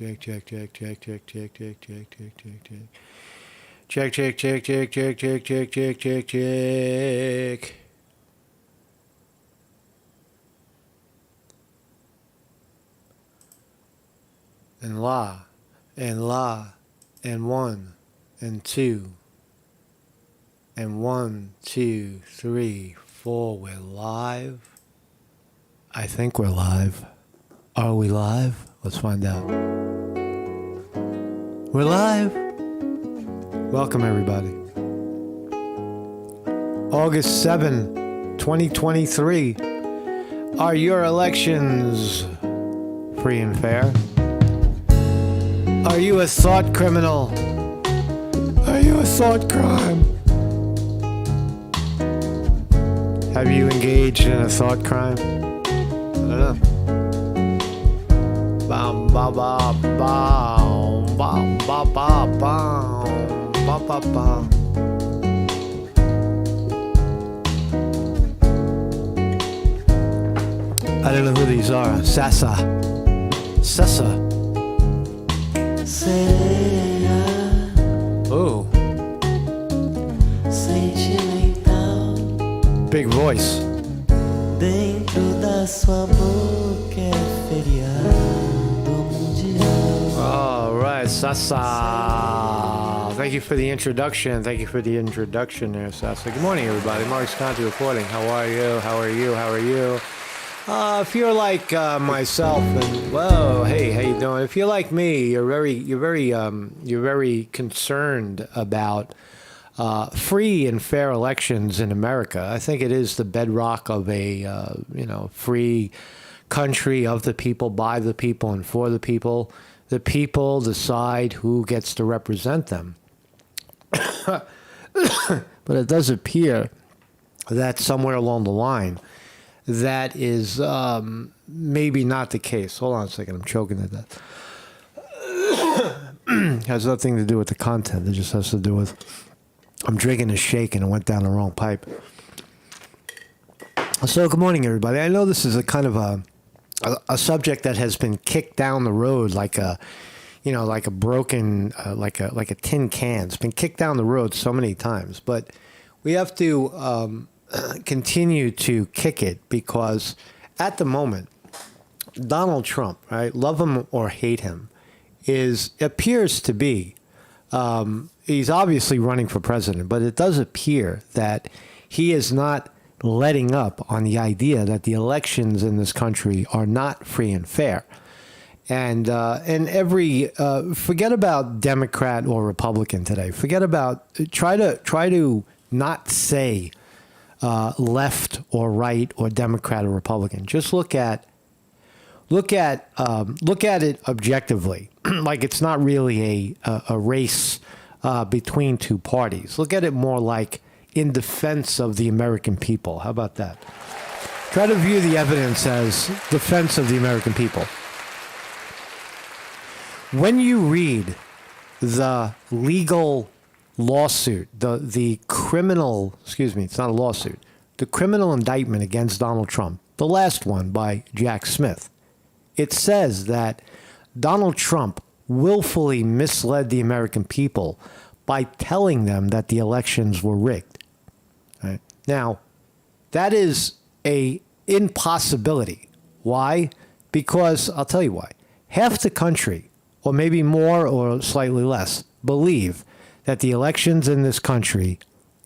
Check, check, check, check, check, check, check, check, check, check, check. Check, check, check, check, check, check, check, check, check, check. And la, and one, and two, and 1, 2, 3, 4. We're live. I think we're live. Are we live? Let's find out. We're live. Welcome, everybody. August 7, 2023. Are your elections free and fair? Are you a thought criminal? Are you a thought crime? Have you engaged in a thought crime? I don't know. Bam, ba, ba, bam, bam, ba, ba, bam, ba, ba, bam. I don't know who these are. Sessa. Oh. Big voice. Dentro da sua boca é feriado mundial. All right, Sasa. Thank you for the introduction. Thank you for the introduction there, Sasa. Good morning, everybody. Mark Sconti reporting. How are you? How are you? How are you? If you're like myself, and whoa, hey, how you doing? If you're like me, you're very concerned about free and fair elections in America. I think it is the bedrock of a free country, of the people, by the people, and for the people. The people decide who gets to represent them. But it does appear that somewhere along the line, that is maybe not the case. Hold on a second. I'm choking to death. Has nothing to do with the content. It just has to do with I'm drinking a shake and it went down the wrong pipe. So good morning, everybody. I know this is a kind of a subject that has been kicked down the road like a broken like a tin can. It's been kicked down the road so many times, but we have to continue to kick it because at the moment, Donald Trump, right, love him or hate him, appears to be, he's obviously running for president, but it does appear that he is not letting up on the idea that the elections in this country are not free and fair. And forget about Democrat or Republican today. Forget about, try to not say left or right or Democrat or Republican. Just look at it objectively, like it's not really a race between two parties. Look at it more like in defense of the American people. How about that? Try to view the evidence as defense of the American people. When you read the legal lawsuit, the criminal, it's not a lawsuit, the criminal indictment against Donald Trump, the last one by Jack Smith, it says that Donald Trump willfully misled the American people by telling them that the elections were rigged. Right? Now, that is an impossibility. Why? Because, I'll tell you why. Half the country, or maybe more or slightly less, believe that the elections in this country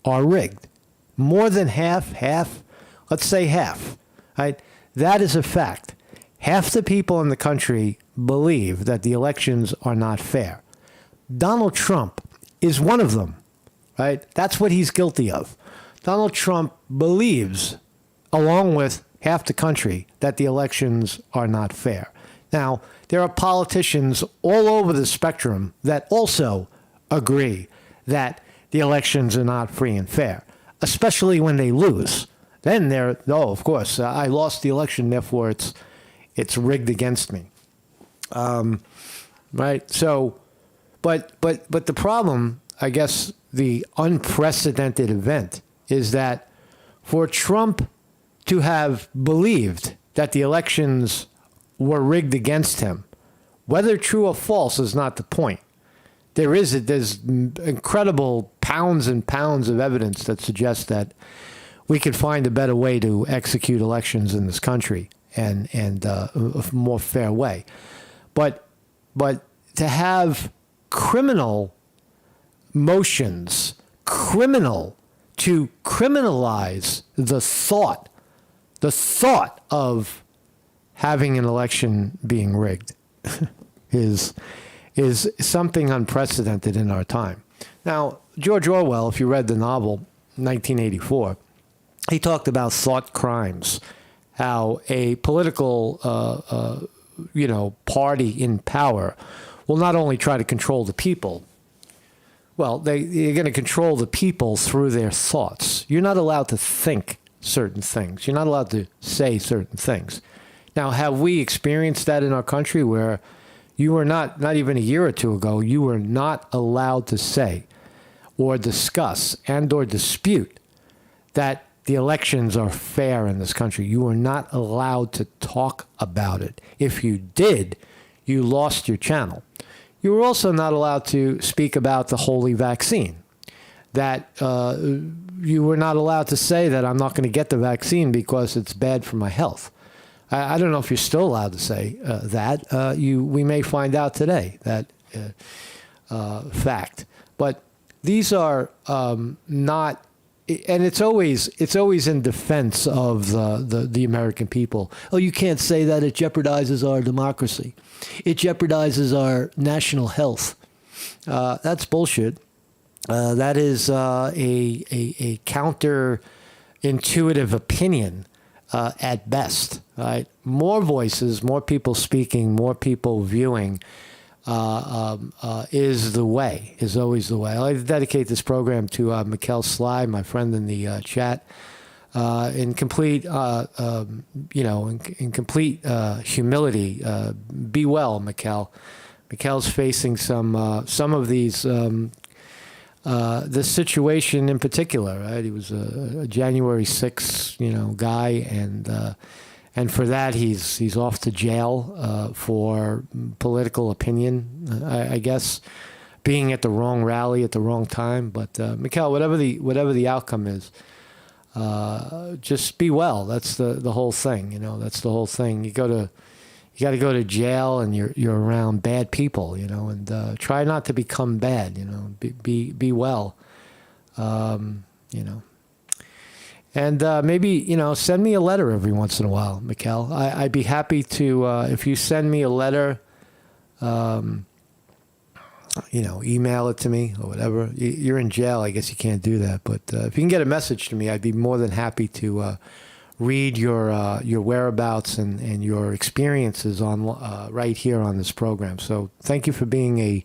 are rigged. More than half, let's say half, right? That is a fact. Half the people in the country believe that the elections are not fair. Donald Trump is one of them, right? That's what he's guilty of. Donald Trump believes, along with half the country, that the elections are not fair. Now, there are politicians all over the spectrum that also agree that the elections are not free and fair, especially when they lose. Then of course, I lost the election, therefore it's rigged against me. Right? So, but the problem, I guess, the unprecedented event is that for Trump to have believed that the elections were rigged against him Whether true or false is not the point. There's incredible pounds and pounds of evidence that suggests that we could find a better way to execute elections in this country and a more fair way. But to have criminal motions, to criminalize the thought of having an election being rigged is something unprecedented in our time. Now, George Orwell, if you read the novel 1984, he talked about thought crimes, how a political party in power will not only try to control the people, well, they're going to control the people through their thoughts. You're not allowed to think certain things. You're not allowed to say certain things. Now, have we experienced that in our country where you were not even a year or two ago, you were not allowed to say or discuss and or dispute that the elections are fair in this country? You were not allowed to talk about it. If you did, you lost your channel. You were also not allowed to speak about the holy vaccine. That you were not allowed to say that I'm not going to get the vaccine because it's bad for my health. I don't know if you're still allowed to say that. We may find out today that fact. But these are not, and it's always in defense of the American people. Oh, you can't say that. It jeopardizes our democracy. It jeopardizes our national health. That's bullshit. That is a counterintuitive opinion at best. Right? More voices, more people speaking, more people viewing is the way. Is always the way. I like to dedicate this program to Mikkel Sly, my friend in the chat. In complete, in complete humility, be well, Mikkel. Mikkel's facing some of these, this situation in particular, right? He was a January 6th, guy, and for that he's off to jail for political opinion, I guess, being at the wrong rally at the wrong time. But Mikkel, whatever the outcome is. Just be well. That's the whole thing. That's the whole thing. You got to go to jail, and you're around bad people. And try not to become bad. Be well. And maybe send me a letter every once in a while, Mikkel. I'd be happy to if you send me a letter. Email it to me or whatever. You're in jail. I guess you can't do that. But if you can get a message to me, I'd be more than happy to read your whereabouts and your experiences on right here on this program. So thank you for being a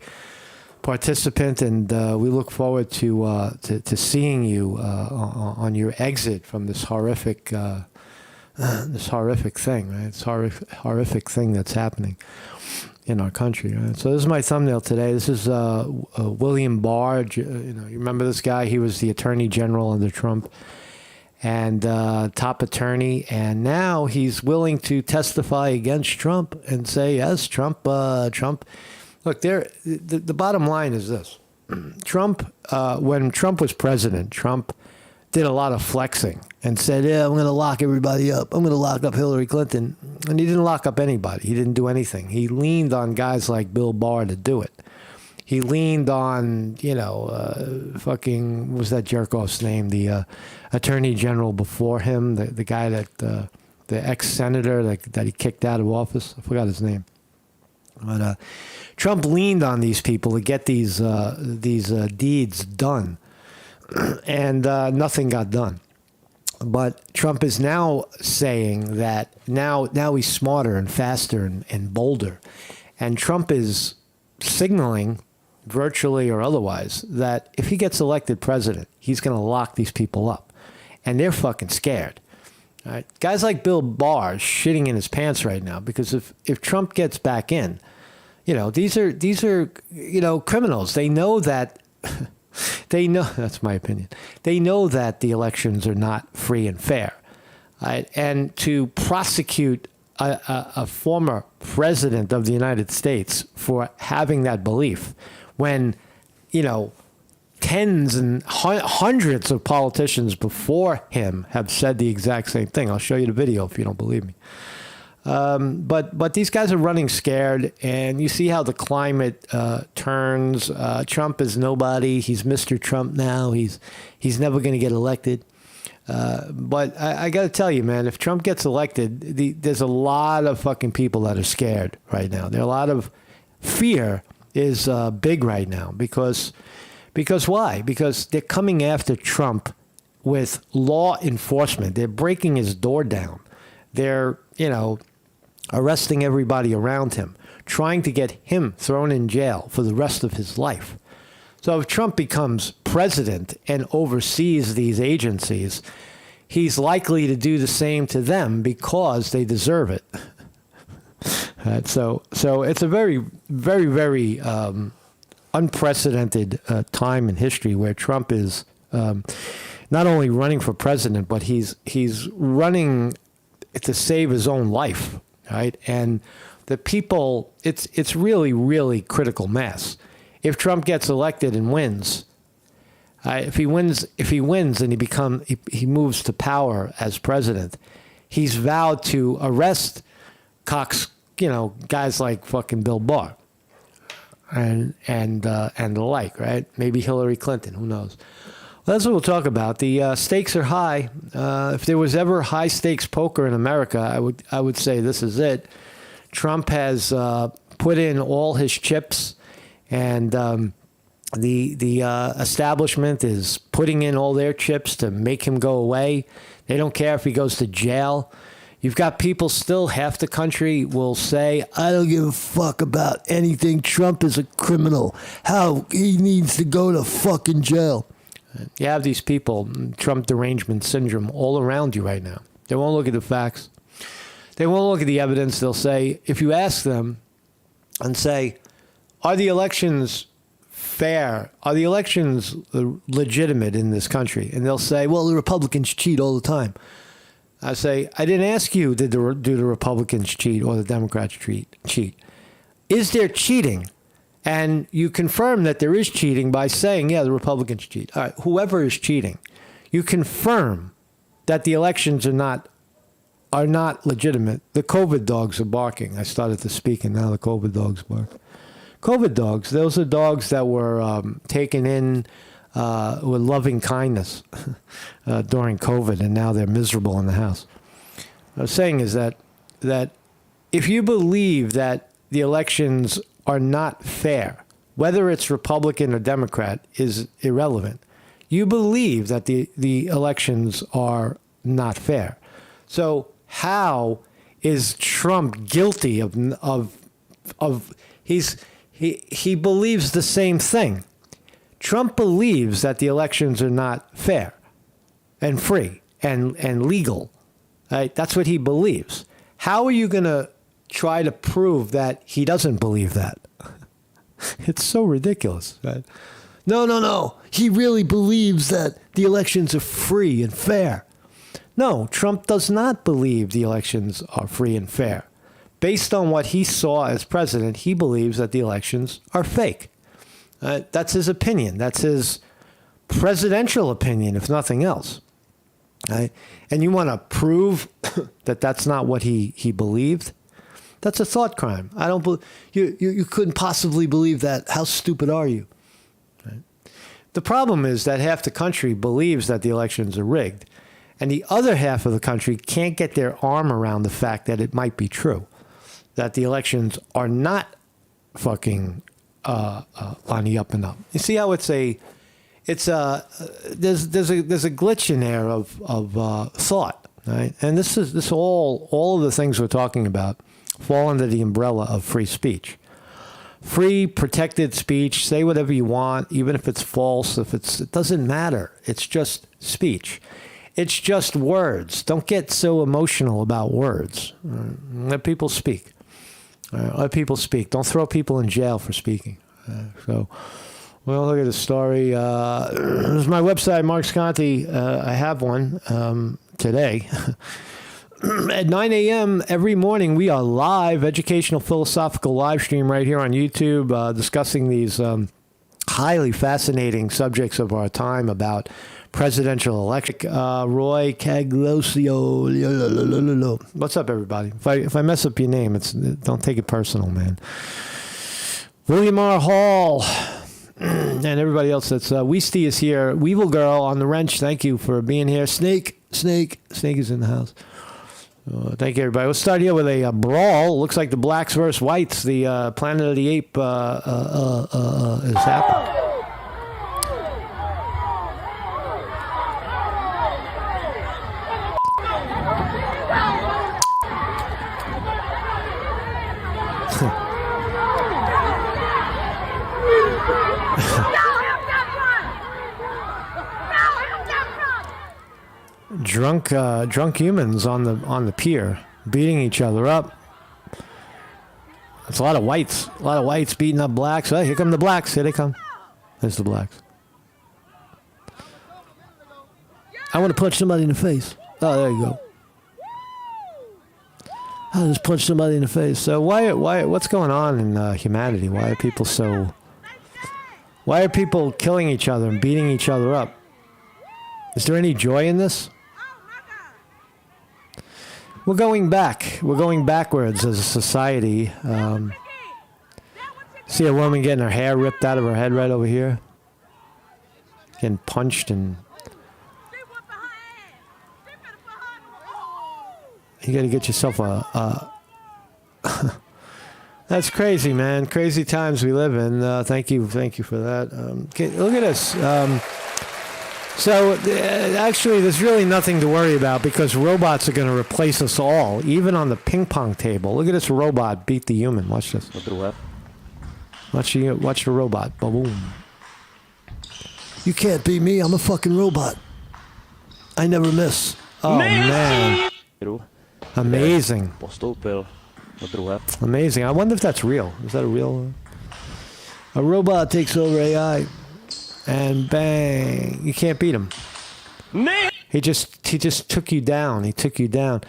participant, and we look forward to seeing you on your exit from this horrific thing, right? This horrific thing that's happening in our country. Right? So this is my thumbnail today. This is William Barr. You remember this guy? He was the Attorney General under Trump and top attorney. And now he's willing to testify against Trump and say, yes, Trump. Look, the bottom line is this. Trump, when Trump was president, Trump did a lot of flexing and said, yeah, I'm going to lock everybody up. I'm going to lock up Hillary Clinton. And he didn't lock up anybody. He didn't do anything. He leaned on guys like Bill Barr to do it. He leaned on, what was that jerk-off's name? The attorney general before him, the guy that, the ex-senator that he kicked out of office. I forgot his name. But Trump leaned on these people to get these deeds done. And nothing got done. But Trump is now saying that now he's smarter and faster and bolder. And Trump is signaling, virtually or otherwise, that if he gets elected president, he's going to lock these people up. And they're fucking scared. All right? Guys like Bill Barr is shitting in his pants right now because if Trump gets back in, these are criminals. They know that... that's my opinion. They know that the elections are not free and fair. Right? And to prosecute a former president of the United States for having that belief when, tens and hundreds of politicians before him have said the exact same thing. I'll show you the video if you don't believe me. But these guys are running scared, and you see how the climate turns. Trump is nobody. He's Mr. Trump now. He's never going to get elected. But I got to tell you, man, if Trump gets elected, there's a lot of fucking people that are scared right now. There are a lot of fear is big right now because why? Because they're coming after Trump with law enforcement. They're breaking his door down. They're, arresting everybody around him, trying to get him thrown in jail for the rest of his life. So if Trump becomes president and oversees these agencies, he's likely to do the same to them because they deserve it. Right? So it's a very, very, very unprecedented time in history where Trump is not only running for president, but he's running to save his own life, right? And the people, it's really, really critical mass. If Trump gets elected and wins, if he wins and he moves to power as president, he's vowed to arrest guys like fucking Bill Barr and the like, right? Maybe Hillary Clinton, who knows? Well, that's what we'll talk about. The stakes are high. If there was ever high stakes poker in America, I would say this is it. Trump has put in all his chips, and the establishment is putting in all their chips to make him go away. They don't care if he goes to jail. You've got people still, half the country will say, I don't give a fuck about anything. Trump is a criminal. How he needs to go to fucking jail. You have these people, Trump derangement syndrome, all around you right now. They won't look at the facts. They won't look at the evidence. They'll say, if you ask them and say, are the elections fair? Are the elections legitimate in this country? And they'll say, well, the Republicans cheat all the time. I say, I didn't ask you, do the Republicans cheat or the Democrats cheat? Is there cheating? And you confirm that there is cheating by saying, yeah, the Republicans cheat. All right, whoever is cheating, you confirm that the elections are not legitimate. The COVID dogs are barking. I started to speak, and now the COVID dogs bark. COVID dogs, those are dogs that were taken in with loving kindness during COVID, and now they're miserable in the house. What I was saying is that if you believe that the elections are not fair, whether it's Republican or Democrat is irrelevant. You believe that the elections are not fair. So how is Trump guilty of he believes the same thing. Trump believes that the elections are not fair and free and legal. Right? That's what he believes. How are you going to try to prove that he doesn't believe that? It's so ridiculous. Right? No. He really believes that the elections are free and fair. No, Trump does not believe the elections are free and fair. Based on what he saw as president, he believes that the elections are fake. That's his opinion. That's his presidential opinion, if nothing else. Right? And you want to prove that that's not what he believed? That's a thought crime. I don't believe you couldn't possibly believe that. How stupid are you? Right? The problem is that half the country believes that the elections are rigged, and the other half of the country can't get their arm around the fact that it might be true, that the elections are not fucking on the up and up. You see how there's a glitch in there of thought, right? And this all of the things we're talking about fall under the umbrella of free speech. Free, protected speech, say whatever you want, even if it's false, it doesn't matter. It's just speech. It's just words. Don't get so emotional about words. Let people speak. Let people speak. Don't throw people in jail for speaking. Well, look at the story. This is my website, Mark Sconti. I have one today. at 9 a.m. every morning, we are live, educational, philosophical live stream right here on YouTube, discussing these highly fascinating subjects of our time about presidential election. Roy Caglosio. What's up, everybody? If I mess up your name, don't take it personal, man. William R. Hall. And everybody else that's Weesty is here. Weevil Girl on the wrench. Thank you for being here. Snake is in the house. Thank you, everybody. We'll start here with a brawl. Looks like the blacks versus whites. The Planet of the Ape is happening. Drunk humans on the pier beating each other up. It's a lot of whites beating up blacks. Oh, here come the blacks. Here they come. There's the blacks. I want to punch somebody in the face. Oh, there you go. I just punched somebody in the face. So what's going on in humanity? Why are people killing each other and beating each other up? Is there any joy in this? We're going back. We're going backwards as a society. See a woman getting her hair ripped out of her head right over here. Getting punched and... You got to get yourself a That's crazy, man. Crazy times we live in. Thank you for that. Okay, look at this. Actually, there's really nothing to worry about because robots are going to replace us all, even on the ping pong table. Look at this robot beat the human. Watch this. Watch the robot. Boom. You can't beat me. I'm a fucking robot. I never miss. Oh, man. Amazing. Amazing. I wonder if that's real. Is that a real? A robot takes over AI, and bang, you can't beat him. He just took you down. He took you down.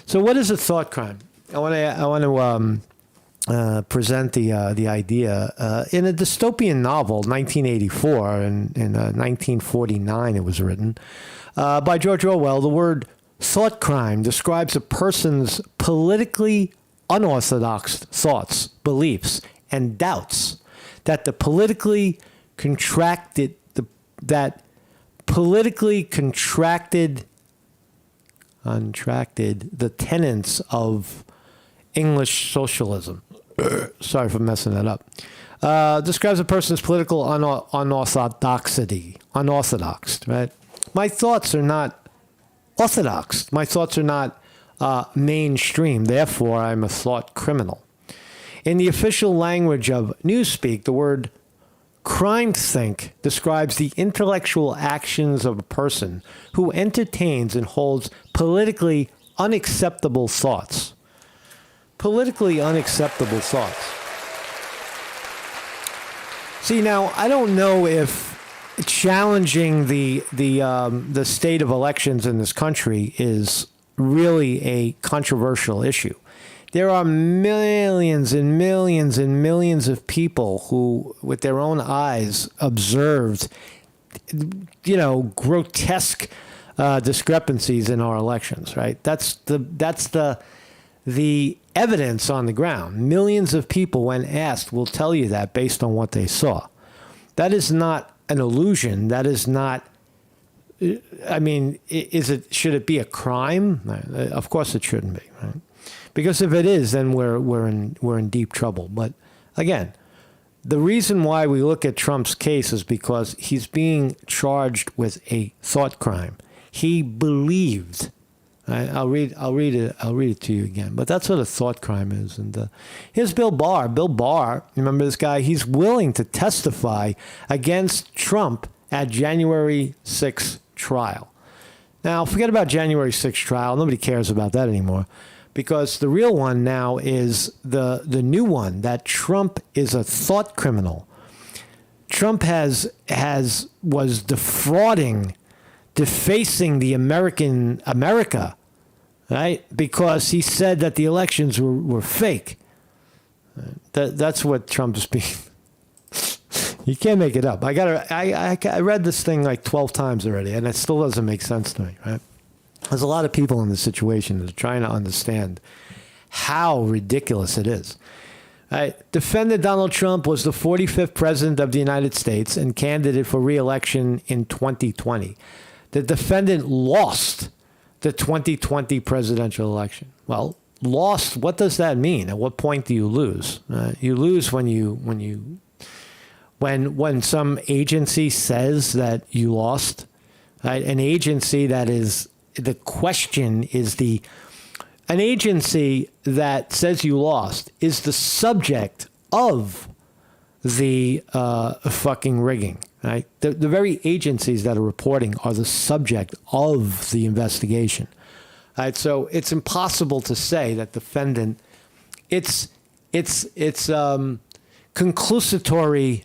So what is a thought crime? I want to present the idea in a dystopian novel, 1984, and in 1949 it was written by George Orwell. The word thought crime describes a person's politically unorthodox thoughts, beliefs, and doubts that the politically contracted the tenets of English socialism. Sorry for messing that up. Describes a person's political unorthodoxy. Unorthodox, right? My thoughts are not orthodox. My thoughts are not mainstream. Therefore, I'm a thought criminal. In the official language of Newspeak, the word crime-think describes the intellectual actions of a person who entertains and holds politically unacceptable thoughts. Politically unacceptable thoughts. See, now, I don't know if challenging the state of elections in this country is really a controversial issue. There are millions and millions and millions of people who, with their own eyes, observed, grotesque discrepancies in our elections. Right? That's the evidence on the ground. Millions of people, when asked, will tell you that based on what they saw. That is not an illusion. That is not. I mean, should it be a crime? Of course, it shouldn't be, right? Because if it is, then we're in deep trouble. But again, the reason why we look at Trump's case is because he's being charged with a thought crime. He believed. I'll read it to you again. But that's what a thought crime is. And here's Bill Barr. Bill Barr, remember this guy? He's willing to testify against Trump at January 6th trial. Now, forget about January 6th trial. Nobody cares about that anymore. Because the real one now is the new one, that Trump is a thought criminal. Trump was defrauding, defacing the America, right? Because he said that the elections were fake. That's what Trump is being. You can't make it up. I read this thing like 12 times already, and it still doesn't make sense to me, right? There's a lot of people in this situation that are trying to understand how ridiculous it is. Right. Defendant Donald Trump was the 45th president of the United States and candidate for re-election in 2020. The defendant lost the 2020 presidential election. Well, lost, what does that mean? At what point do you lose? You lose when some agency says that you lost. Right? An agency that is, the question is an agency that says you lost is the subject of the fucking rigging, right? The very agencies that are reporting are the subject of the investigation, right? So it's impossible to say that defendant, it's conclusatory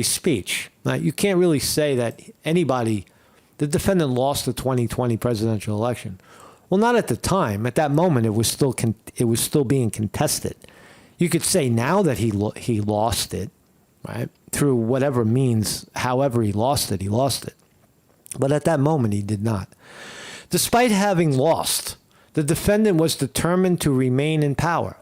speech, right? You can't really say that the defendant lost the 2020 presidential election. Well, not at the time. At that moment, it was still being contested. You could say now that he lost it, right? Through whatever means, however he lost it. But at that moment, he did not. Despite having lost, the defendant was determined to remain in power.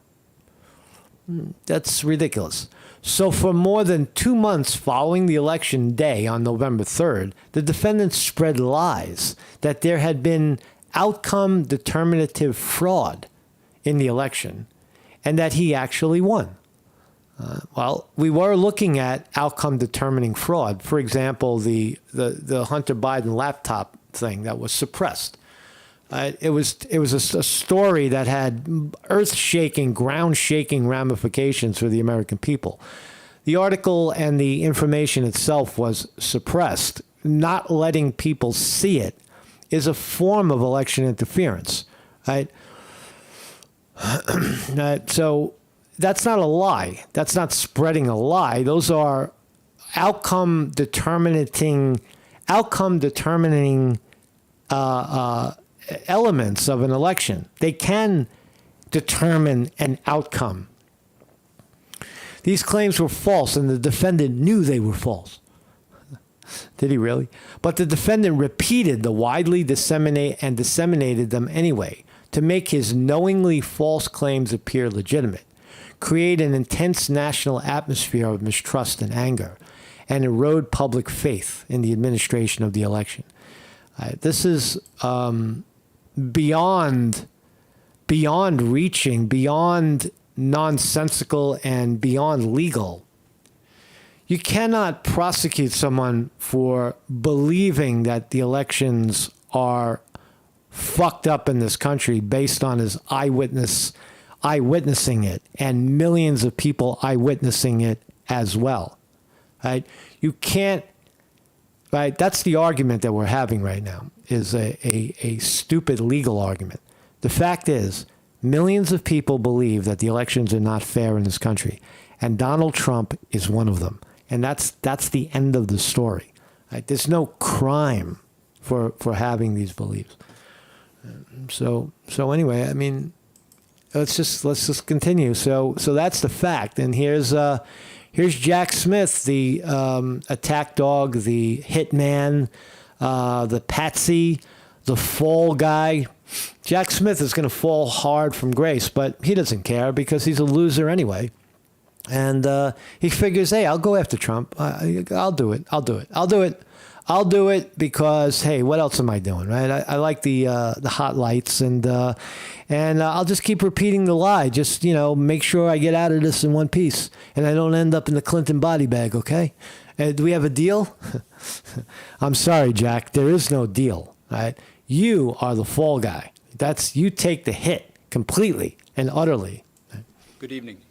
That's ridiculous. So for more than 2 months following the election day on November 3rd, the defendant spread lies that there had been outcome determinative fraud in the election and that he actually won. Well, we were looking at outcome determining fraud. For example, the Hunter Biden laptop thing that was suppressed. It was a story that had earth-shaking, ground-shaking ramifications for the American people. The article and the information itself was suppressed. Not letting people see it is a form of election interference, right? So that's not a lie. That's not spreading a lie. Those are outcome determining elements of an election. They can determine an outcome. These claims were false, and the defendant knew they were false. Did he really? But the defendant repeated the widely disseminated them anyway to make his knowingly false claims appear legitimate, create an intense national atmosphere of mistrust and anger, and erode public faith in the administration of the election. This is beyond reaching, beyond nonsensical, and beyond legal. You cannot prosecute someone for believing that the elections are fucked up in this country based on his eyewitnessing it and millions of people eyewitnessing it as well. Right? You can't, right? That's the argument that we're having right now, is a stupid legal argument. The fact is, millions of people believe that the elections are not fair in this country, and Donald Trump is one of them. And that's the end of the story. Right? There's no crime for having these beliefs. So anyway, I mean, let's just continue. So that's the fact. And here's Jack Smith, the attack dog, the hitman, the patsy, the fall guy. Jack Smith is going to fall hard from grace, but he doesn't care because he's a loser anyway. And he figures, hey, I'll go after Trump. I'll do it because, hey, what else am I doing, right? I like the hot lights, and I'll just keep repeating the lie. Just, make sure I get out of this in one piece, and I don't end up in the Clinton body bag, okay? Do we have a deal? I'm sorry, Jack. There is no deal, right? You are the fall guy. You take the hit completely and utterly. Good evening.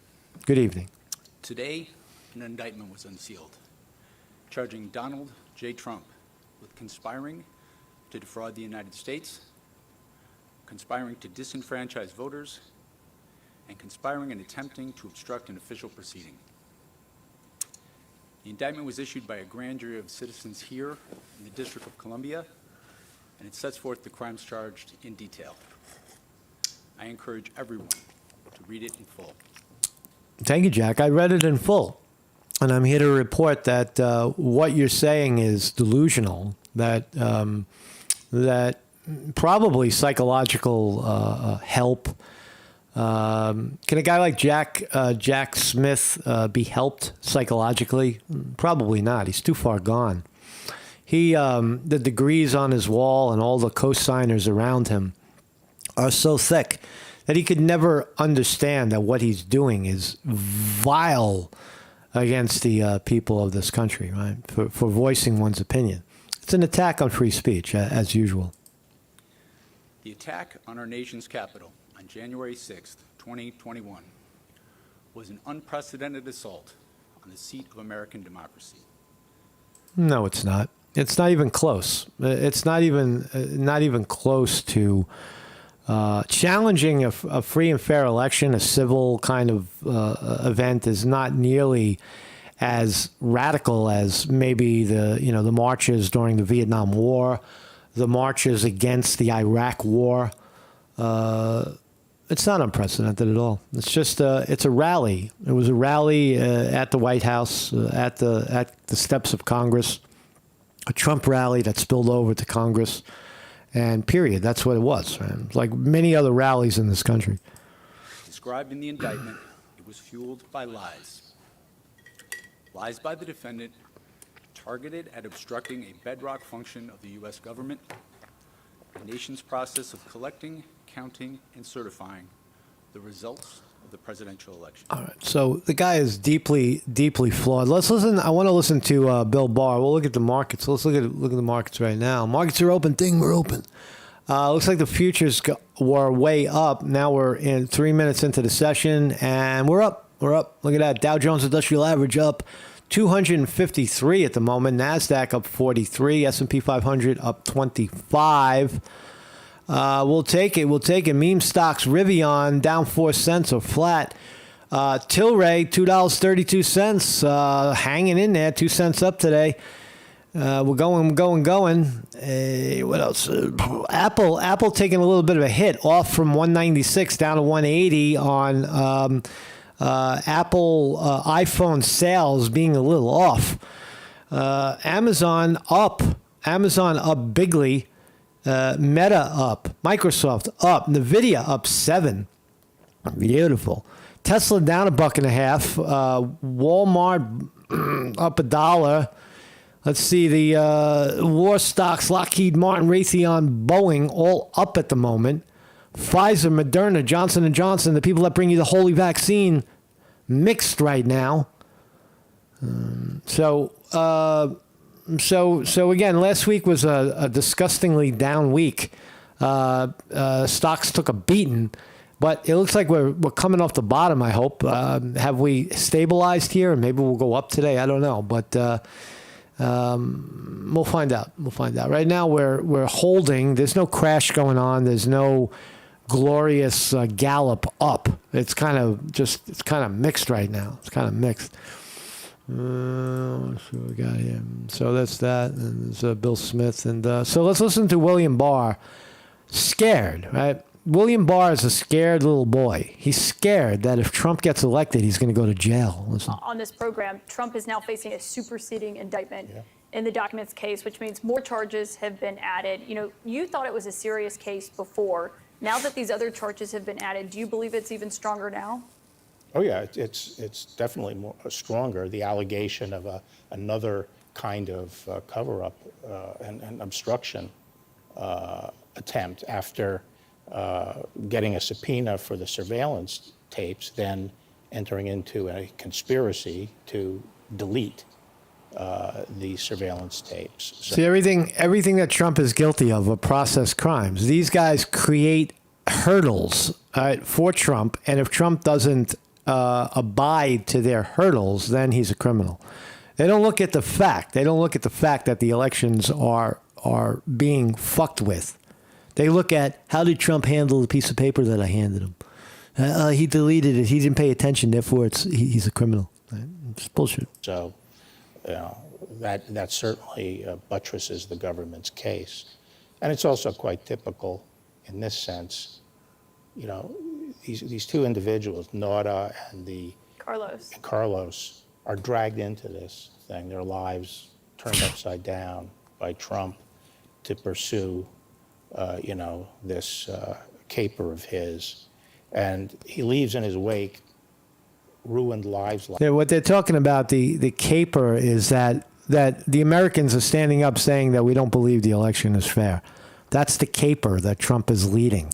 Good evening. Today, an indictment was unsealed, charging Donald J. Trump with conspiring to defraud the United States, conspiring to disenfranchise voters, and conspiring and attempting to obstruct an official proceeding. The indictment was issued by a grand jury of citizens here in the District of Columbia and it sets forth the crimes charged in detail. I encourage everyone to read it in full. Thank you, Jack. I read it in full. And I'm here to report that what you're saying is delusional, that that probably psychological help. Can a guy like Jack Smith be helped psychologically? Probably not. He's too far gone. The degrees on his wall and all the co-signers around him are so thick that he could never understand that what he's doing is vile against the people of this country, right? For voicing one's opinion. It's an attack on free speech, as usual. The attack on our nation's capital on January 6th, 2021, was an unprecedented assault on the seat of American democracy. No, it's not. It's not even close. It's not even close to challenging a free and fair election. A civil kind of event is not nearly as radical as maybe the marches during the Vietnam War, the marches against the Iraq War. It's not unprecedented at all. It's just it's a rally. It was a rally at the White House, at the steps of Congress, a Trump rally that spilled over to Congress, and period. That's what it was. Right? Like many other rallies in this country. Described in the indictment, it was fueled by lies. Lies by the defendant targeted at obstructing a bedrock function of the U.S. government, the nation's process of collecting, counting, and certifying the results of the presidential election. All right. So the guy is deeply, deeply flawed. Let's listen. I want to listen to Bill Barr. We'll look at the markets. Let's look at the markets right now. Markets are open. Ding, we're open. Looks like the futures were way up. Now we're in 3 minutes into the session, and we're up. We're up. Look at that. Dow Jones Industrial Average up 253 at the moment. NASDAQ up 43. S&P 500 up 25. We'll take it. We'll take it. Meme stocks, Rivian down 4 cents or flat. Tilray, $2.32, hanging in there, 2 cents up today. We're going. What else? Apple taking a little bit of a hit, off from 196 down to 180 on Apple iPhone sales being a little off. Amazon up bigly. Meta up, Microsoft up, Nvidia up 7. Beautiful. Tesla down $1.50. Walmart up $1. Let's see, the war stocks, Lockheed Martin, Raytheon, Boeing, all up at the moment. Pfizer, Moderna, Johnson & Johnson, the people that bring you the holy vaccine, mixed right now. So again, last week was a disgustingly down week. Stocks took a beating, but it looks like we're coming off the bottom, I hope. Have we stabilized here? Maybe we'll go up today. I don't know, but we'll find out. Right now we're holding. There's no crash going on. There's no glorious gallop up. It's kind of mixed right now. It's kind of mixed. What we got here? So that's that. And there's Bill Smith. And so let's listen to William Barr. Scared, right? William Barr is a scared little boy. He's scared that if Trump gets elected, he's going to go to jail. Listen. On this program, Trump is now facing a superseding indictment in the documents case, which means more charges have been added. You know, you thought it was a serious case before. Now that these other charges have been added, do you believe it's even stronger now? Oh yeah, it's definitely more stronger. The allegation of another kind of cover-up and obstruction attempt after getting a subpoena for the surveillance tapes, then entering into a conspiracy to delete the surveillance tapes. So, see, everything that Trump is guilty of are process crimes. These guys create hurdles for Trump, and if Trump doesn't abide to their hurdles, then he's a criminal. They don't look at the fact. They don't look at the fact that the elections are being fucked with. They look at, how did Trump handle the piece of paper that I handed him? He deleted it. He didn't pay attention. Therefore, he's a criminal. It's bullshit. So, that certainly buttresses the government's case. And it's also quite typical in this sense. You know, these two individuals, Nora and Carlos, are dragged into this thing, their lives turned upside down by Trump to pursue, this caper of his. And he leaves in his wake ruined lives. Yeah, what they're talking about, the caper, is that the Americans are standing up saying that we don't believe the election is fair. That's the caper that Trump is leading.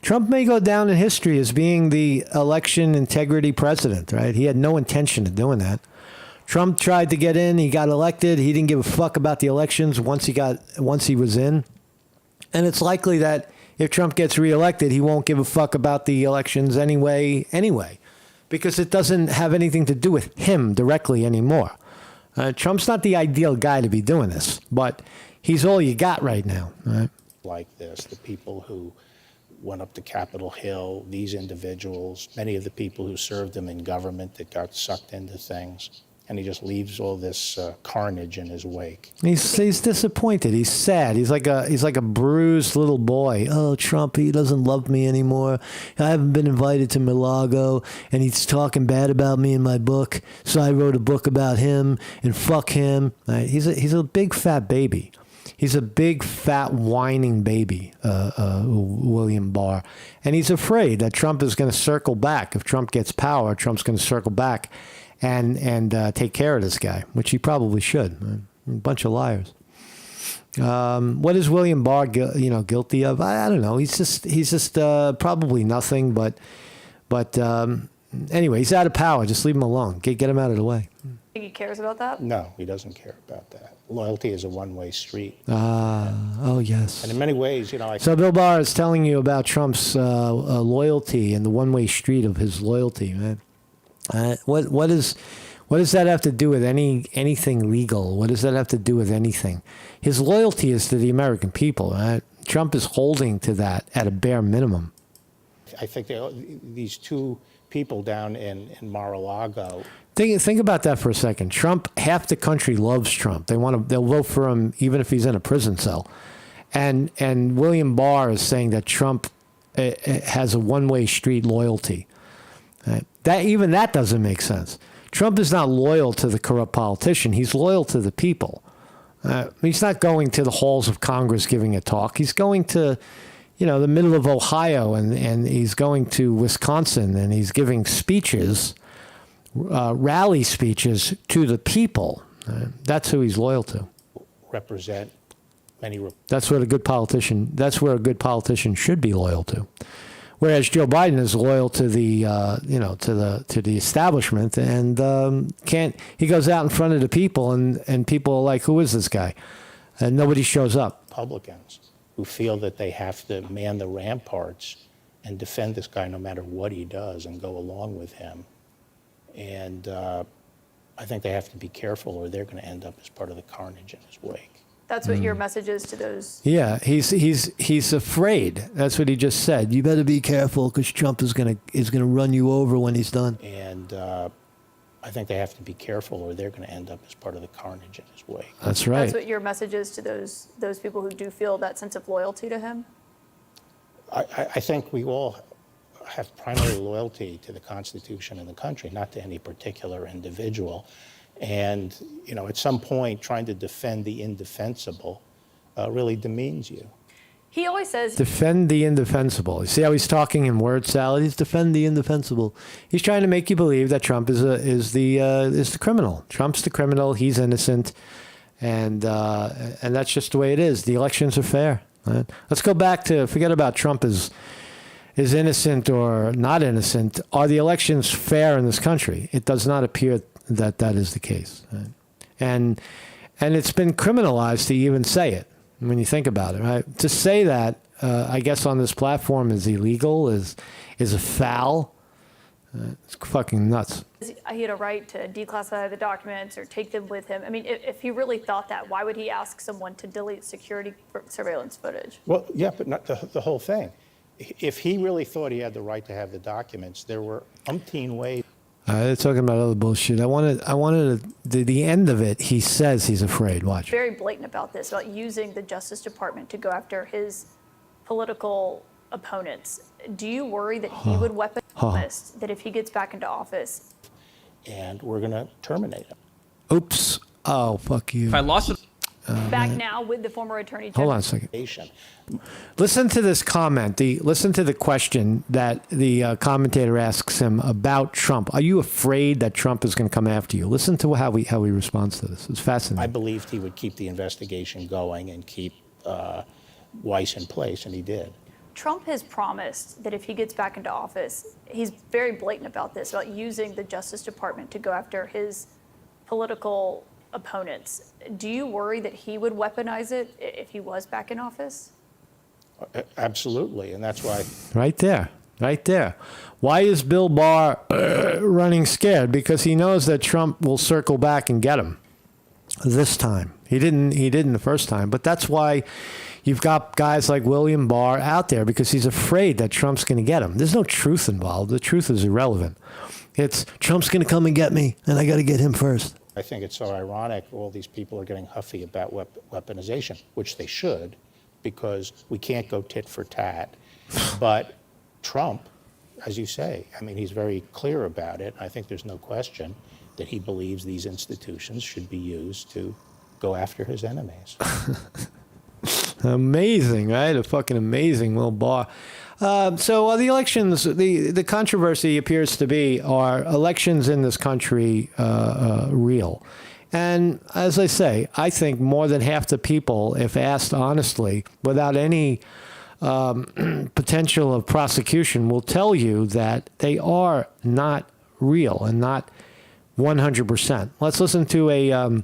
Trump may go down in history as being the election integrity president, right? He had no intention of doing that. Trump tried to get in. He got elected. He didn't give a fuck about the elections once he was in. And it's likely that if Trump gets reelected, he won't give a fuck about the elections anyway, because it doesn't have anything to do with him directly anymore. Trump's not the ideal guy to be doing this, but he's all you got right now. Right? Like this, the people who went up to Capitol Hill, these individuals, many of the people who served him in government that got sucked into things. And he just leaves all this carnage in his wake. He's disappointed. He's sad. He's like a bruised little boy. Oh, Trump, he doesn't love me anymore. I haven't been invited to Mar-a-Lago, and he's talking bad about me in my book. So I wrote a book about him, and fuck him. Right? He's a big fat baby. He's a big fat whining baby, William Barr, and he's afraid that Trump is going to circle back. If Trump gets power, Trump's going to circle back and take care of this guy, which he probably should. A bunch of liars. What is William Barr, guilty of? I don't know. He's just probably nothing. But anyway, he's out of power. Just leave him alone. Get him out of the way. Think he cares about that? No, he doesn't care about that. Loyalty is a one-way street. Oh yes. And in many ways, So Bill Barr is telling you about Trump's loyalty and the one-way street of his loyalty, man. What does that have to do with anything legal? What does that have to do with anything? His loyalty is to the American people. Right? Trump is holding to that at a bare minimum. I think these two people down in Mar-a-Lago. Think about that for a second. Trump, half the country loves Trump. They'll vote for him even if he's in a prison cell. And William Barr is saying that Trump has a one-way street loyalty. That doesn't make sense. Trump is not loyal to the corrupt politician. He's loyal to the people. He's not going to the halls of Congress giving a talk. He's going to, the middle of Ohio, and he's going to Wisconsin, and he's giving speeches, rally speeches to the people. That's who he's loyal to. Represent many. That's what a good politician. That's where a good politician should be loyal to. Whereas Joe Biden is loyal to the, to the establishment, and he goes out in front of the people, and people are like, who is this guy? And nobody shows up. Republicans who feel that they have to man the ramparts and defend this guy no matter what he does and go along with him. And I think they have to be careful, or they're going to end up as part of the carnage in his wake. That's what your message is to those. Yeah, he's afraid. That's what he just said. You better be careful because Trump is gonna run you over when he's done. And I think they have to be careful, or they're going to end up as part of the carnage in his wake. That's right. That's what your message is to those people who do feel that sense of loyalty to him. I think we all have primary loyalty to the Constitution and the country, not to any particular individual. And, at some point, trying to defend the indefensible really demeans you. He always says, defend the indefensible. You see how he's talking in word salad? He's defend the indefensible. He's trying to make you believe that Trump is the criminal. Trump's the criminal. He's innocent. And that's just the way it is. The elections are fair. Right? Let's go back to, forget about Trump is innocent or not innocent. Are the elections fair in this country? It does not appear that is the case. Right? And it's been criminalized to even say it when you think about it. Right? To say that, I guess on this platform is illegal, is a foul. It's fucking nuts. He had a right to declassify the documents or take them with him. I mean, if he really thought that, why would he ask someone to delete security surveillance footage? Well, yeah, but not the whole thing. If he really thought he had the right to have the documents, there were umpteen ways. They're talking about other bullshit. I wanted the end of it. He says he's afraid. Watch. Very blatant about this, about using the Justice Department to go after his political opponents. Do you worry that he would weaponize that if he gets back into office? And we're going to terminate him. Oops. Oh, fuck you. If I lost it, Back now with the former Attorney General. Hold on a second. Listen to this comment. Listen to the question that the commentator asks him about Trump. Are you afraid that Trump is going to come after you? Listen to how he responds to this. It's fascinating. I believed he would keep the investigation going and keep Weiss in place, and he did. Trump has promised that if he gets back into office, he's very blatant about this, about using the Justice Department to go after his political opponents. Do you worry that he would weaponize it if he was back in office? Absolutely, and that's why. Right there. Right there. Why is Bill Barr running scared? Because he knows that Trump will circle back and get him this time. He didn't the first time, but that's why you've got guys like William Barr out there, because he's afraid that Trump's going to get him. There's no truth involved. The truth is irrelevant. It's Trump's going to come and get me, and I got to get him first. I think it's so ironic all these people are getting huffy about weaponization, which they should, because we can't go tit for tat. But Trump, as you say, I mean, he's very clear about it. I think there's no question that he believes these institutions should be used to go after his enemies. Amazing, right? A fucking amazing Will Barr. So the elections, the controversy appears to be, are elections in this country real? And as I say, I think more than half the people, if asked honestly, without any potential of prosecution, will tell you that they are not real and not 100%. Let's listen to a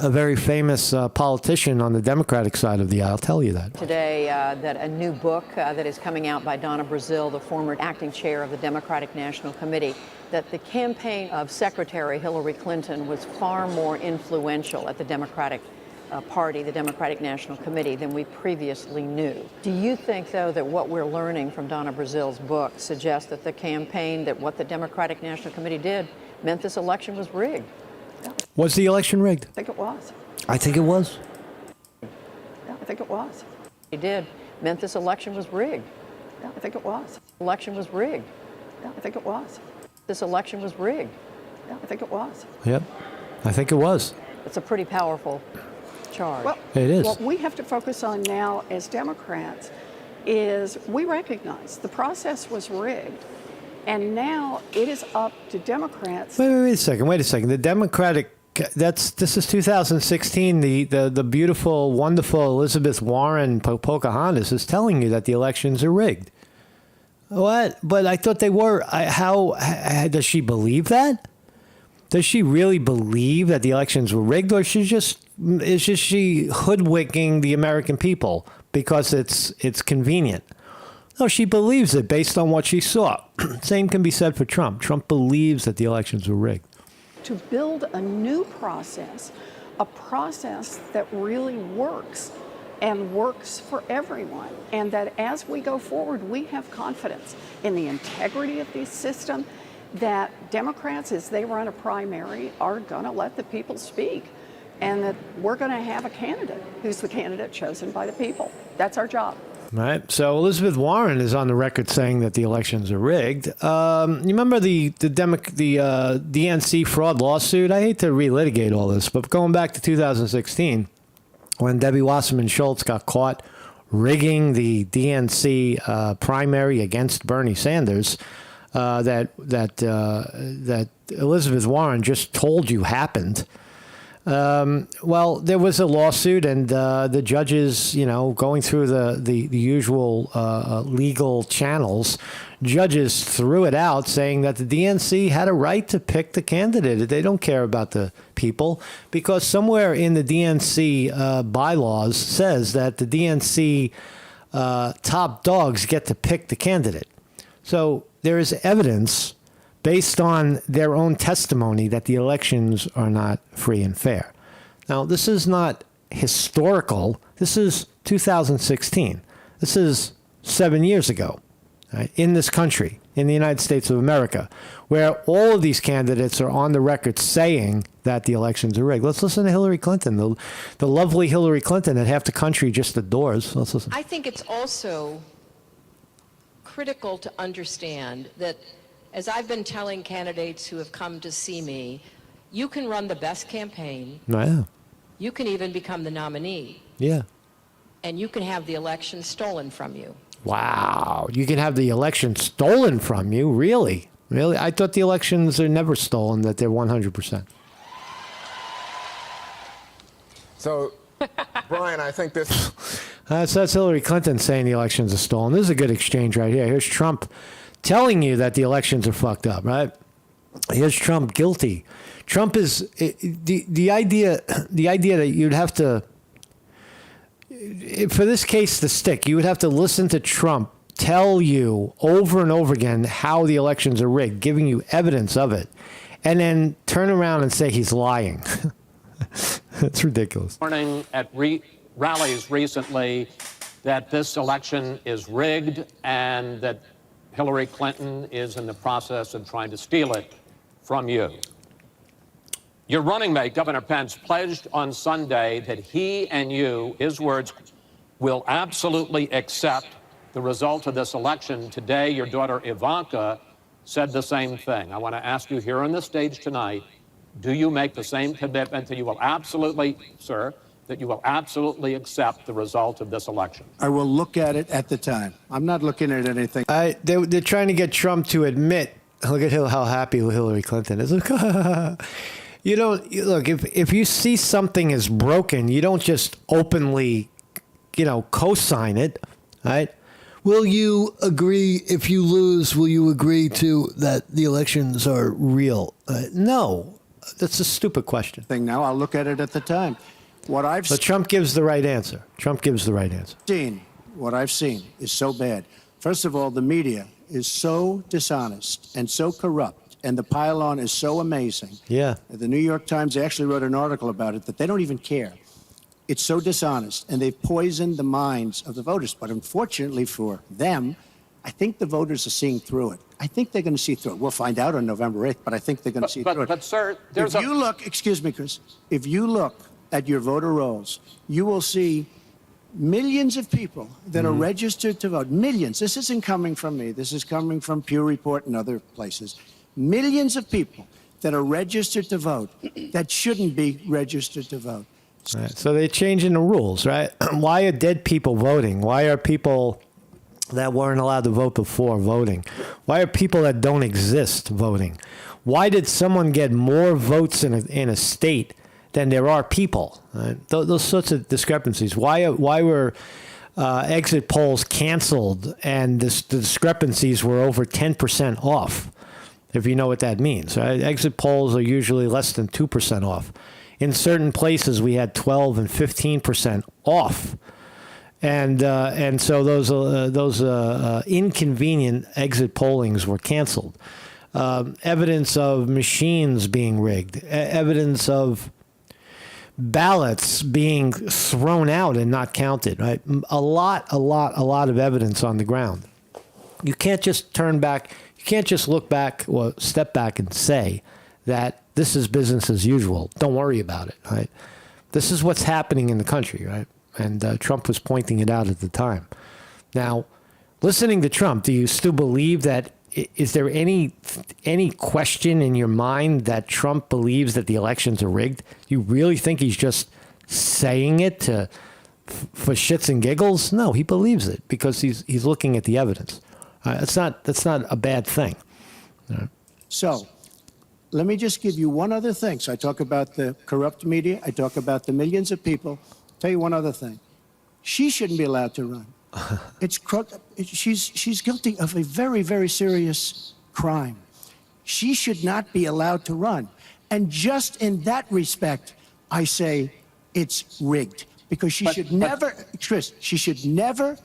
very famous politician on the Democratic side of the aisle tell you that. Today, that a new book that is coming out by Donna Brazile, the former acting chair of the Democratic National Committee, that the campaign of Secretary Hillary Clinton was far more influential at the Democratic Party, the Democratic National Committee, than we previously knew. Do you think, though, that what we're learning from Donna Brazile's book suggests that the campaign, that what the Democratic National Committee did, meant this election was rigged? Was the election rigged? I think it was. I think it was. Yeah, I think it was. He did. Meant this election was rigged. Yeah, I think it was. Election was rigged. Yeah, I think it was. This election was rigged. Yeah, I think it was. Yep. I think it was. It's a pretty powerful charge. Well, It is. What we have to focus on now as Democrats is we recognize the process was rigged. And now it is up to Democrats. Wait a second. The Democratic, this is 2016. The beautiful, wonderful Elizabeth Warren Pocahontas is telling you that the elections are rigged. What? But I thought they were. How does she believe that? Does she really believe that the elections were rigged, or is she hoodwinking the American people because it's convenient? No, she believes it based on what she saw. Same can be said for Trump. Trump believes that the elections were rigged. To build a new process, a process that really works and works for everyone, and that as we go forward, we have confidence in the integrity of this system, that Democrats, as they run a primary, are going to let the people speak, and that we're going to have a candidate who's the candidate chosen by the people. That's our job. Right. So Elizabeth Warren is on the record saying that the elections are rigged. You remember the DNC Fraud Lawsuit? I hate to relitigate all this, but going back to 2016, when Debbie Wasserman Schultz got caught rigging the DNC primary against Bernie Sanders, that Elizabeth Warren just told you happened. Well, there was a lawsuit, and the judges, going through the usual legal channels, judges threw it out, saying that the DNC had a right to pick the candidate. They don't care about the people, because somewhere in the DNC bylaws says that the DNC top dogs get to pick the candidate. So there is evidence based on their own testimony that the elections are not free and fair. Now, this is not historical. This is 2016. This is 7 years ago, right, in this country, in the United States of America. where all of these candidates are on the record saying that the elections are rigged. Let's listen to Hillary Clinton, the lovely Hillary Clinton that half the country just adores. Let's listen. I think it's also critical to understand that, as I've been telling candidates who have come to see me, you can run the best campaign, Yeah. you can even become the nominee, Yeah. and you can have the election stolen from you. Wow. You can have the election stolen from you? Really? Really? I thought the elections are never stolen, that they're 100%. So, Brian, I think this... So that's Hillary Clinton saying the elections are stolen. This is a good exchange right here. Here's Trump telling you that the elections are fucked up, right? Here's Trump guilty. Trump is the idea that you'd have to, for this case to stick, you would have to listen to Trump tell you over and over again how the elections are rigged, giving you evidence of it, and then turn around and say he's lying. That's ridiculous. Morning at rallies recently that this election is rigged and that Hillary Clinton is in the process of trying to steal it from you. Your running mate, Governor Pence, pledged on Sunday that he and you, his words, will absolutely accept the result of this election. Today, your daughter Ivanka said the same thing. I want to ask you here on the stage tonight, do you make the same commitment that you will absolutely, sir, that you will absolutely accept the result of this election? I will look at it at the time. I'm not looking at anything. They're trying to get Trump to admit, look at how happy Hillary Clinton is. You don't, look, if you see something is broken, you don't just openly, co-sign it, right? Will you agree, if you lose, will you agree to that the elections are real? No, that's a stupid question. Now I'll look at it at the time. What I've So Trump gives the right answer. What I've seen is so bad. First of all, the media is so dishonest and so corrupt, and the pile-on is so amazing. Yeah. The New York Times actually wrote an article about it that they don't even care. It's so dishonest, and they've poisoned the minds of the voters. But unfortunately for them, I think the voters are seeing through it. I think they're going to see through it. We'll find out on November 8th, but I think they're going to see through it. But, sir, Excuse me, Chris, if you look at your voter rolls, you will see millions of people that are registered to vote. Millions. This isn't coming from me. This is coming from Pew Report and other places. Millions of people that are registered to vote that shouldn't be registered to vote. Right. So they're changing the rules, right? Why are dead people voting? Why are people that weren't allowed to vote before voting? Why are people that don't exist voting? Why did someone get more votes in a state than there are people? Right? Those sorts of discrepancies. Why were exit polls canceled and the discrepancies were over 10% off? If you know what that means, right? Exit polls are usually less than 2% off. In certain places, we had 12 and 15% off, and so those inconvenient exit pollings were canceled. Evidence of machines being rigged, evidence of ballots being thrown out and not counted. Right, a lot of evidence on the ground. You can't just turn back. You can't just look back or step back and say that this is business as usual. Don't worry about it, right? This is what's happening in the country, right? And Trump was pointing it out at the time. Now, listening to Trump, do you still believe that? Is there any question in your mind that Trump believes that the elections are rigged? You really think he's just saying it for shits and giggles? No, he believes it because he's looking at the evidence. That's not a bad thing. So, let me just give you one other thing. So I talk about the corrupt media. I talk about the millions of people. Tell you one other thing. She shouldn't be allowed to run. She's guilty of a very, very serious crime. She should not be allowed to run. And just in that respect, I say it's rigged. Because she should never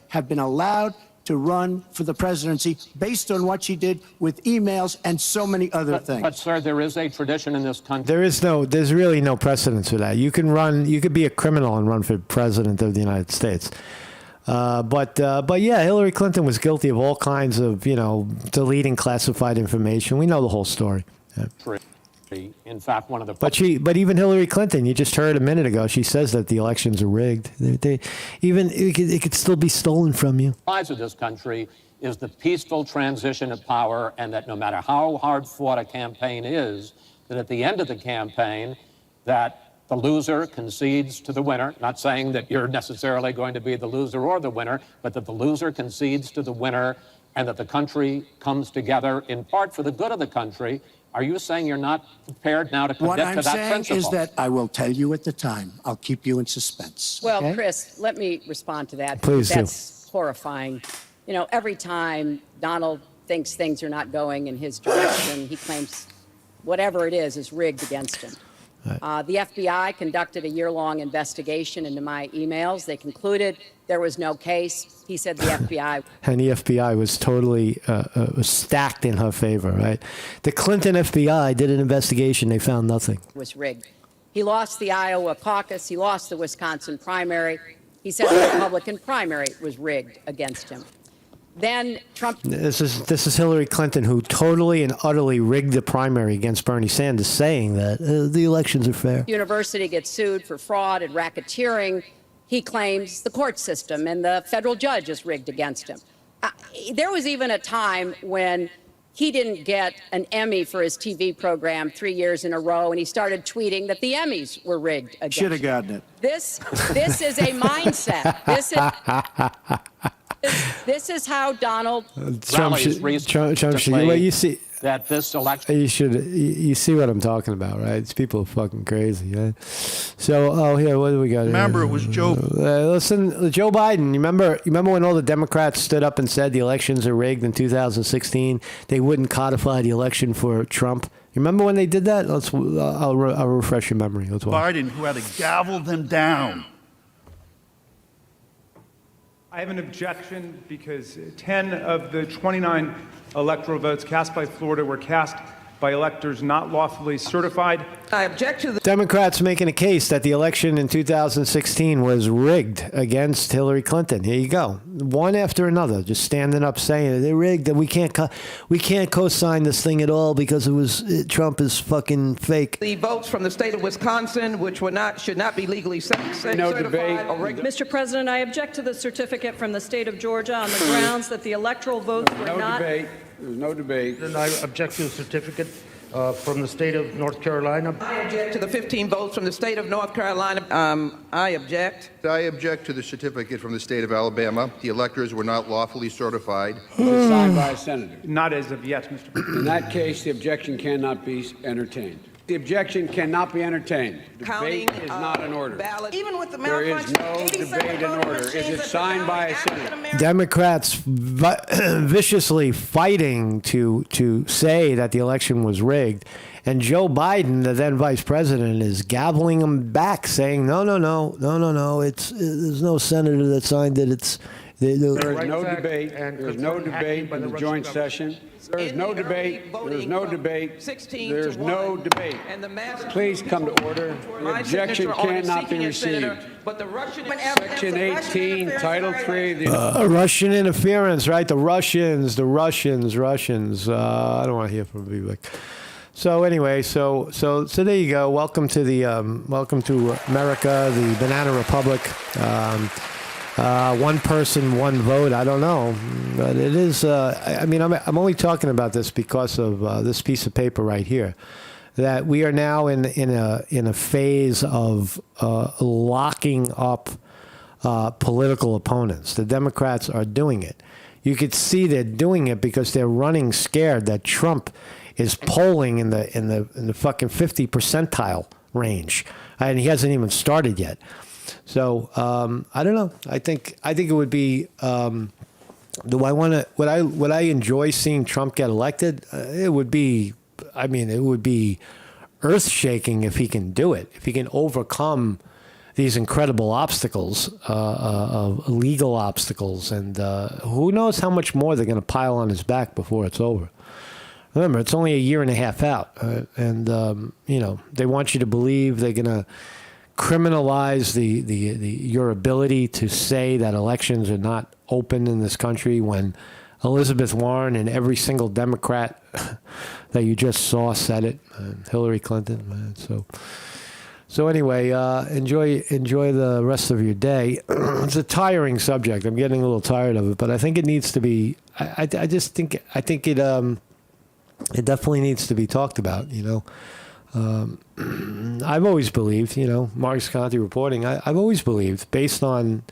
have been allowed to run for the presidency based on what she did with emails and so many other things. But, sir, there is a tradition in this country. There's really no precedence for that. You could be a criminal and run for president of the United States. But yeah, Hillary Clinton was guilty of all kinds of, deleting classified information. We know the whole story. Yeah. In fact, one of the... But even Hillary Clinton, you just heard a minute ago, she says that the elections are rigged. It could still be stolen from you. The prize of this country is the peaceful transition of power, and that no matter how hard fought a campaign is, that at the end of the campaign, that the loser concedes to the winner, not saying that you're necessarily going to be the loser or the winner, but that the loser concedes to the winner and that the country comes together in part for the good of the country. Are you saying you're not prepared now to commit to that principle? What I'm saying is that I will tell you at the time. I'll keep you in suspense. Well, okay? Chris, let me respond to that. Please do. That's horrifying. Every time Donald thinks things are not going in his direction, he claims whatever it is rigged against him. Right. The FBI conducted a year-long investigation into my emails. They concluded there was no case. He said the FBI... And the FBI was totally stacked in her favor, right? The Clinton FBI did an investigation. They found nothing. ...was rigged. He lost the Iowa caucus. He lost the Wisconsin primary. He said the Republican primary was rigged against him. Then Trump... This is Hillary Clinton, who totally and utterly rigged the primary against Bernie Sanders, saying that the elections are fair. University gets sued for fraud and racketeering. He claims the court system and the federal judge is rigged against him. There was even a time when he didn't get an Emmy for his TV program 3 years in a row, and he started tweeting that the Emmys were rigged against him. Should have gotten it. This is a mindset. This is how Donald Trump should, well, you see that this election... You see what I'm talking about, right? These people are fucking crazy, right? So, here, what do we got? Remember, it was Joe. Listen, Joe Biden. You remember when all the Democrats stood up and said the elections are rigged in 2016? They wouldn't codify the election for Trump. You remember when they did that? I'll refresh your memory. Let's watch. Biden, who had to gavel them down. I have an objection because 10 of the 29 electoral votes cast by Florida were cast by electors not lawfully certified. I object to the Democrats making a case that the election in 2016 was rigged against Hillary Clinton. Here you go, one after another, just standing up saying they're rigged. That we can't co-sign this thing at all because Trump is fucking fake. The votes from the state of Wisconsin, which should not be legally certified. No debate. Mr. President, I object to the certificate from the state of Georgia on the grounds that the electoral votes were not. There's no debate. And I object to the certificate from the state of North Carolina. I object to the 15 votes from the state of North Carolina. I object. I object to the certificate from the state of Alabama. The electors were not lawfully certified. Signed by a senator. Not as of yet, Mr. President. In that case, the objection cannot be entertained. The objection cannot be entertained. Debate is not in order. Even with the There is no debate in order. Is it signed by a senator? Democrats viciously fighting to say that the election was rigged, and Joe Biden, the then vice president, is gaveling them back, saying, no. There's no senator that signed it. There is no debate. There's no debate in the joint session. There is no debate. There's no debate. There's no debate. Please come to order. The objection cannot be received. Section 18, Title 3. Russian interference, right? The Russians. I don't want to hear from Vivek. So anyway, so there you go. Welcome to America, the Banana Republic. One person, one vote. I don't know, but it is. I'm only talking about this because of this piece of paper right here. That we are now in a phase of locking up political opponents. The Democrats are doing it. You could see they're doing it because they're running scared that Trump is polling in the fucking 50 percentile range, and he hasn't even started yet. So I don't know. I think it would be. Do I want to? Would I enjoy seeing Trump get elected? It would be. I mean, it would be earth-shaking if he can do it. If he can overcome these incredible obstacles, legal obstacles, and who knows how much more they're going to pile on his back before it's over. Remember, it's only a year and a half out, and they want you to believe they're going to criminalize your ability to say that elections are not open in this country when Elizabeth Warren and every single Democrat that you just saw said it, Hillary Clinton, man. So anyway, enjoy the rest of your day. It's a tiring subject. I'm getting a little tired of it, but I think it needs to be. I think it definitely needs to be talked about. I've always believed. Marks County reporting. I've always believed, based on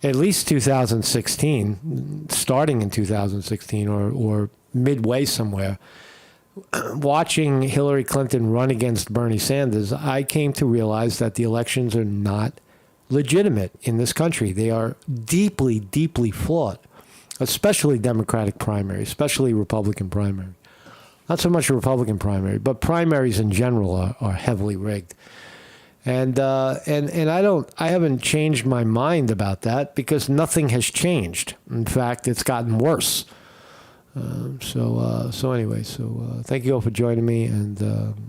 at least 2016, starting in 2016 or midway somewhere, watching Hillary Clinton run against Bernie Sanders, I came to realize that the elections are not legitimate in this country. They are deeply, deeply flawed, especially Democratic primary, especially Republican primary. Not so much a Republican primary, but primaries in general are heavily rigged. And I haven't changed my mind about that because nothing has changed. In fact, it's gotten worse. So anyway, thank you all for joining me, and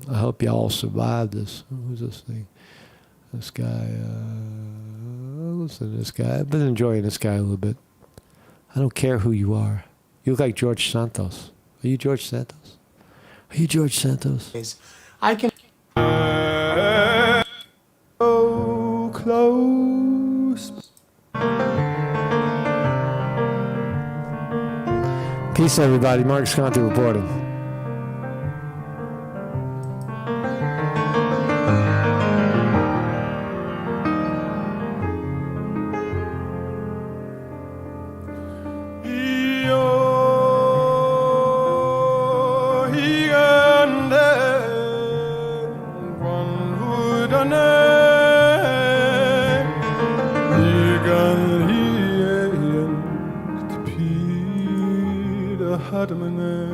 I hope you all survive this. Who's this thing? This guy. Listen to this guy. I've been enjoying this guy a little bit. I don't care who you are. You look like George Santos. Are you George Santos? Are you George Santos? I can. So close. Peace, everybody. Mark Sconti reporting. Hadmane